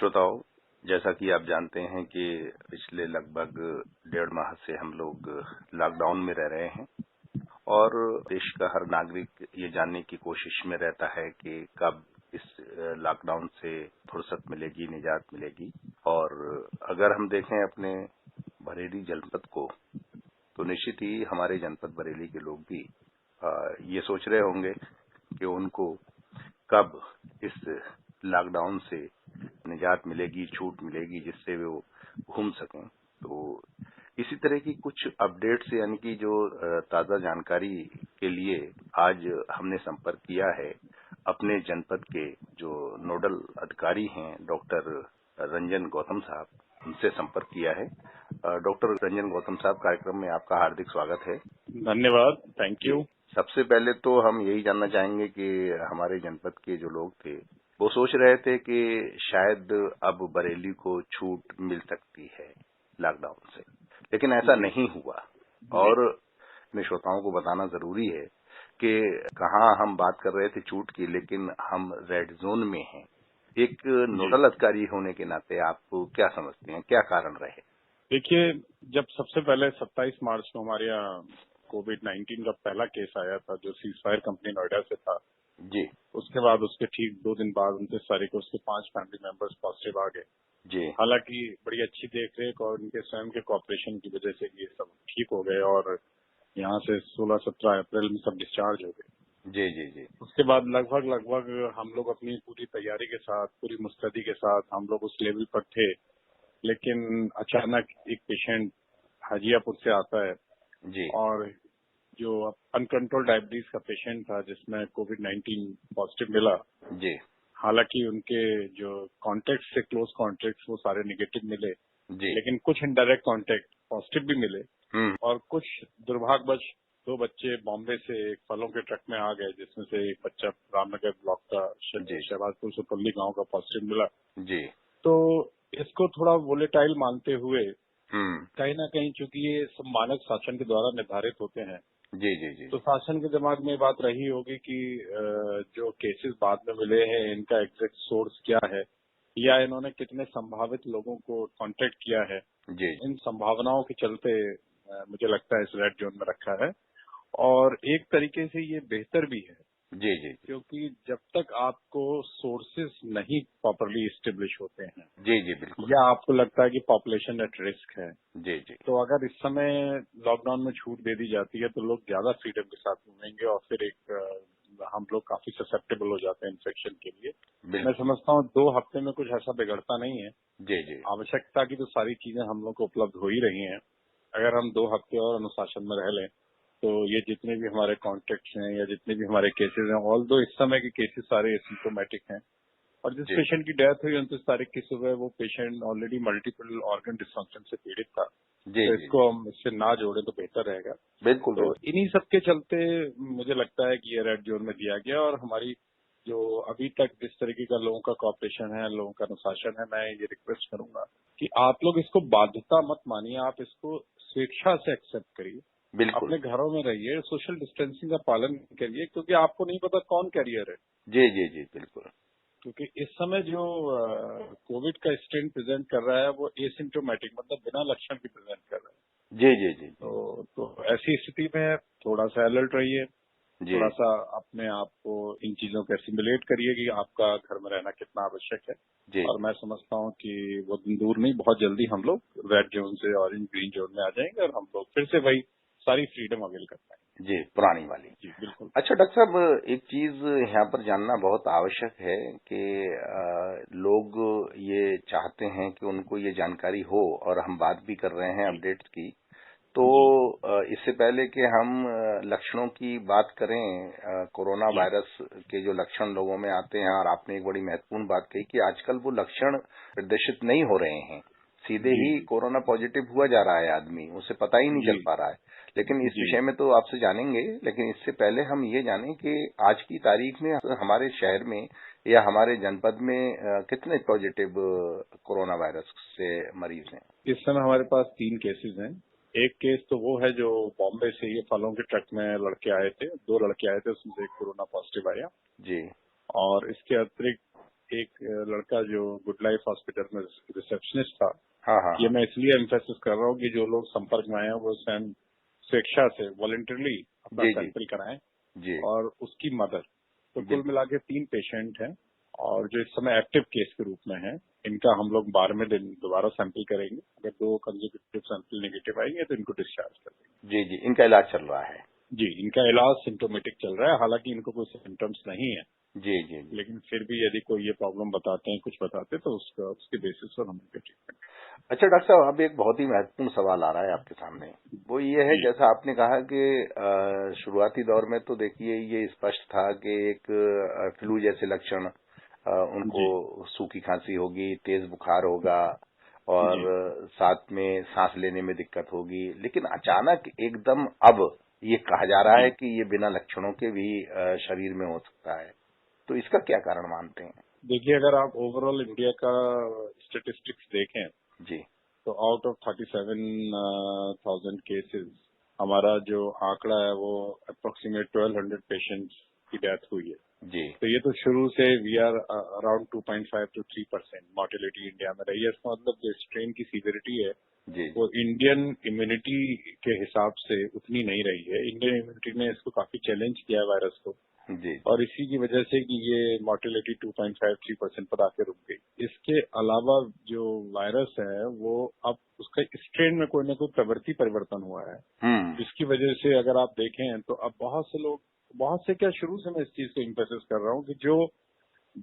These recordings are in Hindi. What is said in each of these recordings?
श्रोताओं, जैसा कि आप जानते हैं कि पिछले लगभग 1.5 माह से हम लोग लॉकडाउन में रह रहे हैं और देश का हर नागरिक ये जानने की कोशिश में रहता है कि कब इस लॉकडाउन से फुर्सत मिलेगी, निजात मिलेगी। और अगर हम देखें अपने बरेली जनपद को, तो निश्चित ही हमारे जनपद बरेली के लोग भी ये सोच रहे होंगे कि उनको कब इस लॉकडाउन से निजात मिलेगी, छूट मिलेगी, जिससे वो घूम सकें। तो इसी तरह की कुछ अपडेट्स यानी कि जो ताजा जानकारी के लिए आज हमने संपर्क किया है अपने जनपद के जो नोडल अधिकारी हैं डॉक्टर रंजन गौतम साहब, उनसे संपर्क किया है। डॉक्टर रंजन गौतम साहब, कार्यक्रम में आपका हार्दिक स्वागत है। धन्यवाद, थैंक यू। सबसे पहले तो हम यही जानना चाहेंगे कि हमारे जनपद के जो लोग थे वो सोच रहे थे कि शायद अब बरेली को छूट मिल सकती है लॉकडाउन से, लेकिन ऐसा नहीं हुआ। और अपने श्रोताओं को बताना जरूरी है कि कहाँ हम बात कर रहे थे छूट की, लेकिन हम रेड जोन में हैं। एक नोडल अधिकारी होने के नाते आप क्या समझते हैं, क्या कारण रहे? देखिए, जब सबसे पहले 27 मार्च को हमारे यहाँ कोविड-19 का पहला केस आया था, जो सीजफायर कंपनी नोएडा से था जी, उसके बाद उसके ठीक 2 दिन बाद 29 तारीख को उसके 5 फैमिली मेंबर्स पॉजिटिव आ गए। जी, हालांकि बड़ी अच्छी देखरेख और उनके स्वयं के कॉपरेशन की वजह से ये सब ठीक हो गए और यहाँ से 16-17 अप्रैल में सब डिस्चार्ज हो गए। जी, जी, जी, उसके बाद लगभग हम लोग अपनी पूरी तैयारी के साथ, पूरी मुस्तैदी के साथ हम लोग उस लेवल पर थे, लेकिन अचानक एक पेशेंट हाजियापुर से आता है जी, और जो अनकंट्रोल डायबिटीज का पेशेंट था जिसमें कोविड-19 पॉजिटिव मिला। जी, हालांकि उनके जो कॉन्टेक्ट से क्लोज कॉन्टेक्ट वो सारे नेगेटिव मिले, जी, लेकिन कुछ इनडायरेक्ट कॉन्टेक्ट पॉजिटिव भी मिले और कुछ दुर्भाग्यवश 2 बच्चे बॉम्बे से एक फलों के ट्रक में आ गए, जिसमें से एक बच्चा रामनगर ब्लॉक का जी, शहबाजपुर सुपल्ली गांव का पॉजिटिव मिला। जी, तो इसको थोड़ा वोलेटाइल मानते हुए हम्म, कहीं ना कहीं चूंकि ये सब मानक शासन के द्वारा निर्धारित होते हैं, जी, जी, जी, तो शासन के दिमाग में बात रही होगी कि जो केसेस बाद में मिले हैं इनका एग्जैक्ट सोर्स क्या है या इन्होंने कितने संभावित लोगों को कांटेक्ट किया है। जी, इन संभावनाओं के चलते मुझे लगता है इस रेड जोन में रखा है और एक तरीके से ये बेहतर भी है, जी, जी, क्योंकि जब तक आपको सोर्सेस नहीं प्रॉपरली इस्टेब्लिश होते हैं जी, जी, बिल्कुल, या आपको लगता है कि पॉपुलेशन एट रिस्क है, जी, जी, तो अगर इस समय लॉकडाउन में छूट दे दी जाती है तो लोग ज्यादा फ्रीडम के साथ घूमेंगे और फिर हम लोग काफी ससेप्टेबल हो जाते हैं इन्फेक्शन के लिए। मैं बिल्कुल, समझता हूँ 2 हफ्ते में कुछ ऐसा बिगड़ता नहीं है। जी, जी, आवश्यकता की तो सारी चीजें हम लोग को उपलब्ध हो ही रही हैं। अगर हम 2 हफ्ते और अनुशासन में रह लें तो ये जितने भी हमारे कॉन्टेक्ट हैं या जितने भी हमारे केसेस हैं, ऑल दो इस समय के केसेस सारे एसिम्प्टोमेटिक हैं और जिस जी, पेशेंट की डेथ हुई 29 तारीख की सुबह, वो patient already multiple organ dysfunction से पीड़ित था, जी, तो जी, इसको हम इससे ना जोड़े तो बेहतर रहेगा। बिल्कुल, तो बिल्कुल, इन्हीं सब के चलते मुझे लगता है कि ये रेड जोन में दिया गया और हमारी जो अभी तक जिस तरीके का लोगों का कॉपरेशन है, लोगों का अनुशासन है, मैं ये रिक्वेस्ट करूंगा कि आप लोग इसको बाध्यता मत मानिए, आप इसको स्वेच्छा से एक्सेप्ट करिए। बिल्कुल, अपने घरों में रहिए, सोशल डिस्टेंसिंग का पालन करिए, क्योंकि आपको नहीं पता कौन कैरियर है। जी, जी, जी, बिल्कुल, क्योंकि इस समय जो कोविड का स्ट्रेन प्रेजेंट कर रहा है वो एसिम्प्टोमेटिक, मतलब बिना लक्षण के प्रेजेंट कर रहा है। जी, जी, जी, जी, तो ऐसी स्थिति में थोड़ा सा अलर्ट रहिए, जी, थोड़ा सा अपने आप को इन चीजों को एसिमुलेट करिए कि आपका घर में रहना कितना आवश्यक है। जी, और मैं समझता हूँ कि वो दिन दूर नहीं, बहुत जल्दी हम लोग रेड जोन से ऑरेंज ग्रीन जोन में आ जाएंगे और हम लोग फिर से वही सारी फ्रीडम अवेल कर पाएंगे। जी, पुरानी वाली। जी बिल्कुल। अच्छा डॉक्टर साहब, एक चीज यहाँ पर जानना बहुत आवश्यक है कि लोग ये चाहते हैं कि उनको ये जानकारी हो, और हम बात भी कर रहे हैं जी अपडेट्स की। तो जी इससे पहले कि हम लक्षणों की बात करें, कोरोना जी वायरस के जो लक्षण लोगों में आते हैं, और आपने एक बड़ी महत्वपूर्ण बात कही कि आजकल वो लक्षण प्रदर्शित नहीं हो रहे हैं, सीधे जी ही जी कोरोना पॉजिटिव हुआ जा रहा है आदमी, उसे पता ही नहीं जी चल पा रहा है। लेकिन इस जी विषय में तो आपसे जानेंगे, लेकिन इससे पहले हम ये जानें कि आज की तारीख में हमारे शहर में या हमारे जनपद में कितने पॉजिटिव कोरोना वायरस से मरीज हैं? इस समय हमारे पास 3 केसेस हैं। एक केस तो वो है जो बॉम्बे से ये फलों के ट्रक में लड़के आए थे, 2 लड़के आए थे, उसमें से एक कोरोना पॉजिटिव आया। जी, और इसके अतिरिक्त एक लड़का जो गुड लाइफ हॉस्पिटल में रिसेप्शनिस्ट था, हाँ हाँ ये मैं इसलिए एम्फेसिस कर रहा हूँ कि जो लोग संपर्क में आए हैं वो स्वयं स्वेच्छा से वॉलंटरली अपना जी जी सैंपल कराएं, जी और उसकी मदर। तो कुल बिल्कुल। मिला के 3 पेशेंट हैं, और जो इस समय एक्टिव केस के रूप में है, इनका हम लोग 12वें दिन दोबारा सैंपल करेंगे। अगर 2 कंसेक्यूटिव सैंपल नेगेटिव आएंगे तो इनको डिस्चार्ज कर देंगे। जी जी, इनका इलाज चल रहा है। जी, इनका इलाज सिम्टोमेटिक चल रहा है, हालांकि इनको कोई सिम्टम्स नहीं है, जी जी जी। लेकिन फिर भी यदि कोई ये प्रॉब्लम बताते हैं, कुछ बताते हैं, तो उसके बेसिस पर हम उनके ट्रीटमेंट। अच्छा डॉक्टर साहब, अब एक बहुत ही महत्वपूर्ण सवाल आ रहा है आपके सामने। वो ये है, जी जैसा आपने कहा कि शुरुआती दौर में तो देखिए ये स्पष्ट था कि एक फ्लू जैसे लक्षण, उनको जी सूखी खांसी होगी, तेज बुखार होगा और जी साथ में सांस लेने में दिक्कत होगी। लेकिन अचानक एकदम अब ये कहा जा रहा जी। है कि ये बिना लक्षणों के भी शरीर में हो सकता है। तो इसका क्या कारण मानते हैं? देखिए, अगर आप ओवरऑल इंडिया का स्टेटिस्टिक्स देखें, जी तो आउट ऑफ 37,000 केसेस, हमारा जो आंकड़ा है वो अप्रोक्सीमेट 1200 पेशेंट्स की डेथ हुई है। जी तो ये तो शुरू से we are around 2.5 to 3% mortality India में रही है। इसका मतलब जो स्ट्रेन की सीवियरिटी है जी वो इंडियन इम्यूनिटी के हिसाब से उतनी नहीं रही है। इंडियन इम्यूनिटी ने इसको काफी चैलेंज किया है वायरस को, जी और इसी की वजह से कि ये मॉर्टेलिटी 2.5-3% पर आके रुक गई। इसके अलावा जो वायरस है वो अब उसका स्ट्रेन में कोई ना कोई प्रवृत्ति परिवर्तन हुआ है, हम्म जिसकी वजह से अगर आप देखें तो अब बहुत से लोग, बहुत से क्या, शुरू से मैं इस चीज को इम्फेसिस कर रहा हूँ कि जो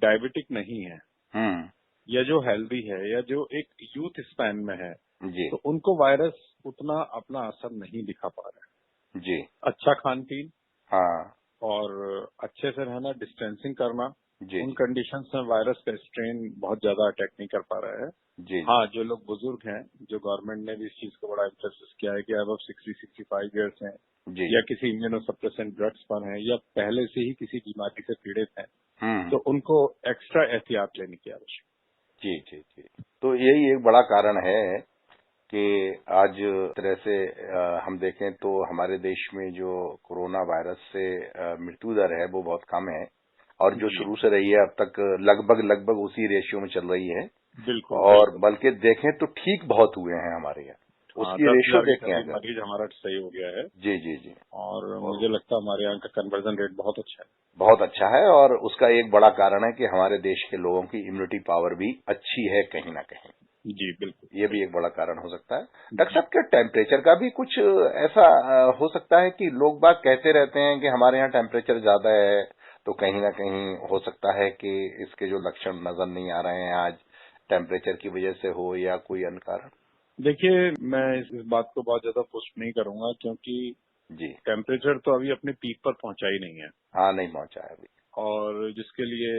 डायबिटिक नहीं है, हम्म या जो हेल्दी है, या जो एक यूथ स्पैन में है, जी तो उनको वायरस उतना अपना असर नहीं दिखा पा रहा है। जी अच्छा खान पीन हाँ और अच्छे से रहना, डिस्टेंसिंग करना, जी उन जी कंडीशंस में वायरस का स्ट्रेन बहुत ज्यादा अटैक नहीं कर पा रहा है। जी हाँ, जो लोग बुजुर्ग हैं, जो गवर्नमेंट ने भी इस चीज को बड़ा एम्फेसिस किया है कि अब 60-65 ईयर्स हैं, जी या जी किसी इम्यूनोसप्रेसेंट ड्रग्स पर हैं, या पहले से ही किसी बीमारी से पीड़ित हैं, हम्म तो उनको एक्स्ट्रा एहतियात लेने की आवश्यकता जी जी जी। तो यही एक बड़ा कारण है कि आज तरह से हम देखें तो हमारे देश में जो कोरोना वायरस से मृत्यु दर है वो बहुत कम है, और है। जो जी, शुरू से रही है अब तक लगभग लगभग उसी रेशियो में चल रही है। बिल्कुल और बिल्कुल। बल्कि देखें तो ठीक बहुत हुए हैं हमारे यहाँ, हाँ, उसकी 10,000 रेशियो के देखें करीब अगर। मरीज हमारा सही हो गया है, जी जी जी। और और मुझे लगता है हमारे यहाँ का कन्वर्जन रेट बहुत अच्छा है। बहुत अच्छा है, और उसका एक बड़ा कारण है कि हमारे देश के लोगों की इम्यूनिटी पावर भी अच्छी है कहीं ना कहीं। जी बिल्कुल ये भी एक बिल्कुल। बड़ा कारण हो सकता है। डॉक्टर जी साहब, क्या टेम्परेचर का भी कुछ ऐसा हो सकता है कि लोग बाग कहते रहते हैं कि हमारे यहाँ टेम्परेचर ज्यादा है, तो कहीं ना कहीं हो सकता है कि इसके जो लक्षण नजर नहीं आ रहे हैं आज, टेम्परेचर की वजह से हो या कोई अन्य कारण? देखिए, मैं इस बात को बहुत ज्यादा पुष्ट नहीं करूंगा, क्योंकि जी टेम्परेचर तो अभी अपने पीक पर पहुंचा ही नहीं है, हाँ, नहीं पहुंचा है अभी। और जिसके लिए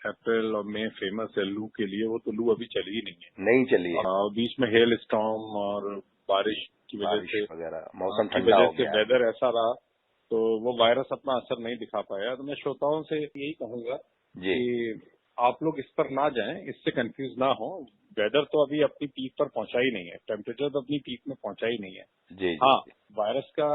अप्रैल और मई फेमस है लू के लिए, वो तो लू अभी चली ही नहीं है। नहीं चली है। बीच में हेल स्टॉर्म और बारिश की वजह बारिश से वगैरह, मौसम ठंडा हो गया है। वेदर ऐसा रहा, तो वो वायरस अपना असर नहीं दिखा पाया। तो मैं श्रोताओं से यही कहूंगा जी कि आप लोग इस पर ना जाएं, इससे कंफ्यूज ना हो। वेदर तो अभी अपनी पीक पर पहुंचा ही नहीं है, टेम्परेचर तो अपनी पीक में पहुंचा ही नहीं है। जी जी हाँ, जी वायरस का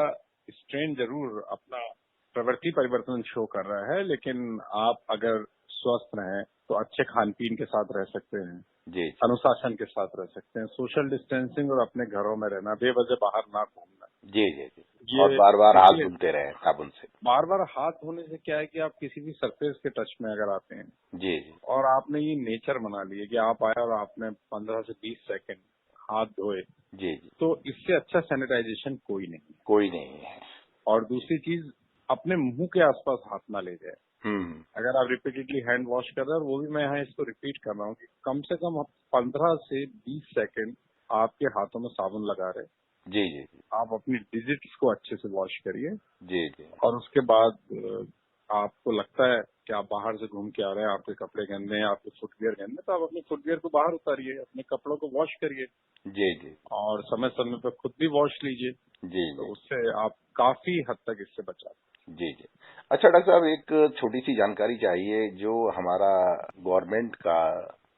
स्ट्रेन जरूर अपना प्रवृत्ति परिवर्तन शो कर रहा है, लेकिन आप अगर स्वस्थ रहें तो अच्छे खान पीन के साथ रह सकते हैं, जी अनुशासन के साथ रह सकते हैं, सोशल डिस्टेंसिंग और अपने घरों में रहना, बेवजह बाहर ना घूमना। जी जी जी। और ये बार बार हाथ देखिए, धुलते रहे साबुन से। बार बार हाथ धोने से क्या है कि आप किसी भी सरफेस के टच में अगर आते हैं, जी जी और आपने ये नेचर बना ली है कि आप आए और आपने 15 से 20 सेकंड हाथ धोए, जी जी, तो इससे अच्छा सैनिटाइजेशन कोई नहीं है। कोई नहीं है। और दूसरी चीज, अपने मुंह के आसपास हाथ ना ले जाए। हम्म अगर आप रिपीटेडली हैंड वॉश कर रहे हैं, और वो भी मैं यहाँ इसको रिपीट कर रहा हूँ कि कम से कम 15 से 20 सेकंड आपके हाथों में साबुन लगा रहे, जी जी जी आप अपनी डिजिट्स को अच्छे से वॉश करिए। जी जी और उसके बाद आपको लगता है कि आप बाहर से घूम के आ रहे हैं, आपके कपड़े गंदे हैं, आपके फुटवियर गंदे हैं, तो आप अपने फुटवियर को बाहर उतारिए, अपने कपड़ों को वॉश करिए, जी जी और समय समय पर खुद भी वॉश लीजिए। जी जी तो उससे आप काफी हद तक इससे बचा। जी जी। अच्छा डॉक्टर साहब, एक छोटी सी जानकारी चाहिए। जो हमारा गवर्नमेंट का,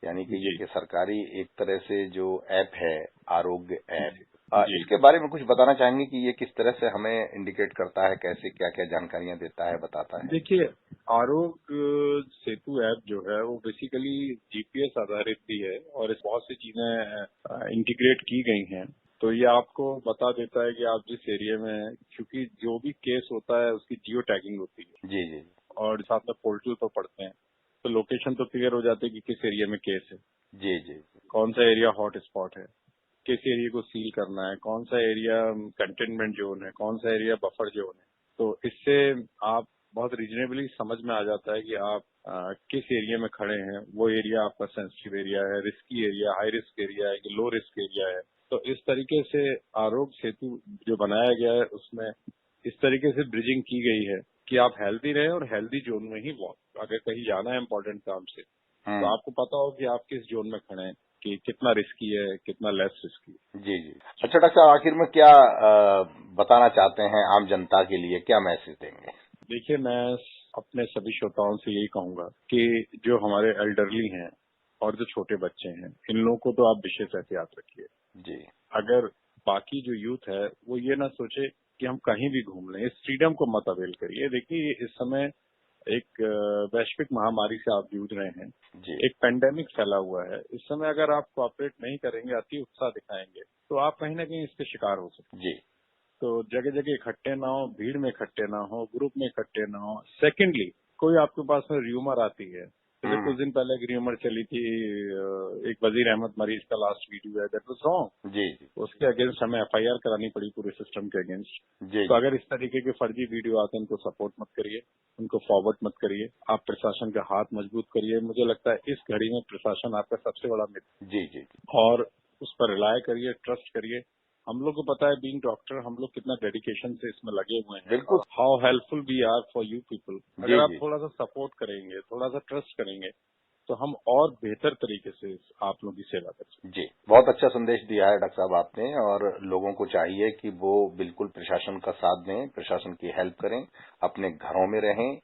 यानी कि ये जी कि सरकारी एक तरह से जो ऐप है, आरोग्य ऐप, जी जी। इसके बारे में कुछ बताना चाहेंगे कि ये किस तरह से हमें इंडिकेट करता है, कैसे क्या क्या जानकारियां देता है, बताता है? देखिए, आरोग्य सेतु ऐप जो है वो बेसिकली जीपीएस आधारित भी है और इस बहुत सी चीजें इंटीग्रेट की गई हैं। तो ये आपको बता देता है कि आप जिस एरिया में हैं, क्योंकि जो भी केस होता है उसकी जियो टैगिंग होती है जी जी और साथ में पोर्टल पर पढ़ते हैं तो लोकेशन तो क्लियर हो जाती है कि किस एरिया में केस है, जी जी कौन सा एरिया हॉट स्पॉट है, किस एरिया को सील करना है, कौन सा एरिया कंटेनमेंट जोन है, कौन सा एरिया बफर जोन है। तो इससे आप बहुत रीजनेबली समझ में आ जाता है कि आप किस एरिया में खड़े हैं, वो एरिया आपका सेंसिटिव एरिया है, risky area, high risk area है कि लो रिस्क एरिया है। तो इस तरीके से आरोग्य सेतु जो बनाया गया है उसमें इस तरीके से ब्रिजिंग की गई है कि आप हेल्दी रहें और हेल्दी जोन में ही वॉक, अगर कहीं जाना है इम्पोर्टेंट काम से तो हम्म आपको पता हो कि आप किस जोन में खड़े हैं, कि कितना रिस्की है, कितना लेस रिस्की है। जी जी। अच्छा डॉक्टर साहब, आखिर में क्या बताना चाहते हैं आम जनता के लिए, क्या मैसेज देंगे? देखिए, मैं अपने सभी श्रोताओं से यही कहूंगा कि जो हमारे एल्डरली हैं और जो छोटे बच्चे हैं, इन लोगों को तो आप विशेष एहतियात रखिए। जी अगर बाकी जो यूथ है वो ये ना सोचे कि हम कहीं भी घूम लें, इस फ्रीडम को मत अवेल करिए। देखिए, इस समय एक वैश्विक महामारी से आप जूझ रहे हैं, जी एक पेंडेमिक फैला हुआ है। इस समय अगर आप कोऑपरेट नहीं करेंगे, अति उत्साह दिखाएंगे, तो आप कहीं ना कहीं इसके शिकार हो सकते हैं। जी तो जगह जगह इकट्ठे ना हो, भीड़ में इकट्ठे ना हो, ग्रुप में इकट्ठे ना हो। सेकेंडली, कोई आपके पास में र्यूमर आती है, जैसे कुछ दिन पहले एक र्यूमर चली थी, एक वजीर अहमद मरीज का लास्ट वीडियो है, दैट वाज रॉन्ग। जी जी उसके अगेंस्ट हमें एफआईआर करानी पड़ी पूरे सिस्टम के अगेंस्ट। जी तो जी अगर इस तरीके के फर्जी वीडियो आते हैं, उनको सपोर्ट मत करिए, उनको फॉरवर्ड मत करिए। आप प्रशासन का हाथ मजबूत करिए। मुझे लगता है इस घड़ी में प्रशासन आपका सबसे बड़ा मित्र, जी जी और उस पर रिलाय करिए, ट्रस्ट करिए। हम लोग को पता है, बीइंग डॉक्टर, हम लोग कितना डेडिकेशन से इसमें लगे हुए हैं बिल्कुल। और how helpful we are for you people. जी अगर आप जी थोड़ा सा सपोर्ट करेंगे, थोड़ा सा ट्रस्ट करेंगे, तो हम और बेहतर तरीके से आप लोगों की सेवा कर सकते जी, बहुत अच्छा संदेश दिया है डॉक्टर साहब आपने, और लोगों को चाहिए कि वो बिल्कुल प्रशासन का साथ दें, प्रशासन की हेल्प करें, अपने घरों में रहें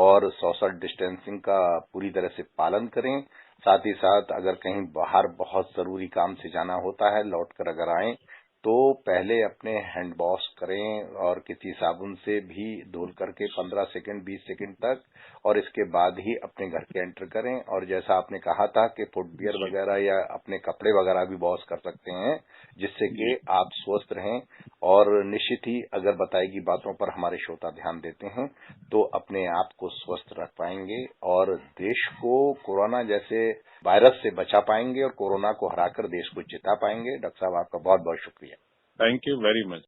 और सोशल डिस्टेंसिंग का पूरी तरह से पालन करें। साथ ही साथ अगर कहीं बाहर बहुत जरूरी काम से जाना होता है, लौटकर अगर आएं तो पहले अपने हैंड वॉश करें और किसी साबुन से भी धुल करके 15 सेकंड 20 सेकंड तक, और इसके बाद ही अपने घर के एंटर करें। और जैसा आपने कहा था कि फुटवियर हैं। वगैरह या अपने कपड़े वगैरह भी वॉश कर सकते हैं, जिससे जी कि आप स्वस्थ रहें। और निश्चित ही अगर बताई गई बातों पर हमारे श्रोता ध्यान देते हैं तो अपने आप को स्वस्थ रख पाएंगे और देश को कोरोना जैसे वायरस से बचा पाएंगे और कोरोना को हराकर देश को जिता पाएंगे। डॉक्टर साहब, आपका बहुत बहुत शुक्रिया। Thank you very much.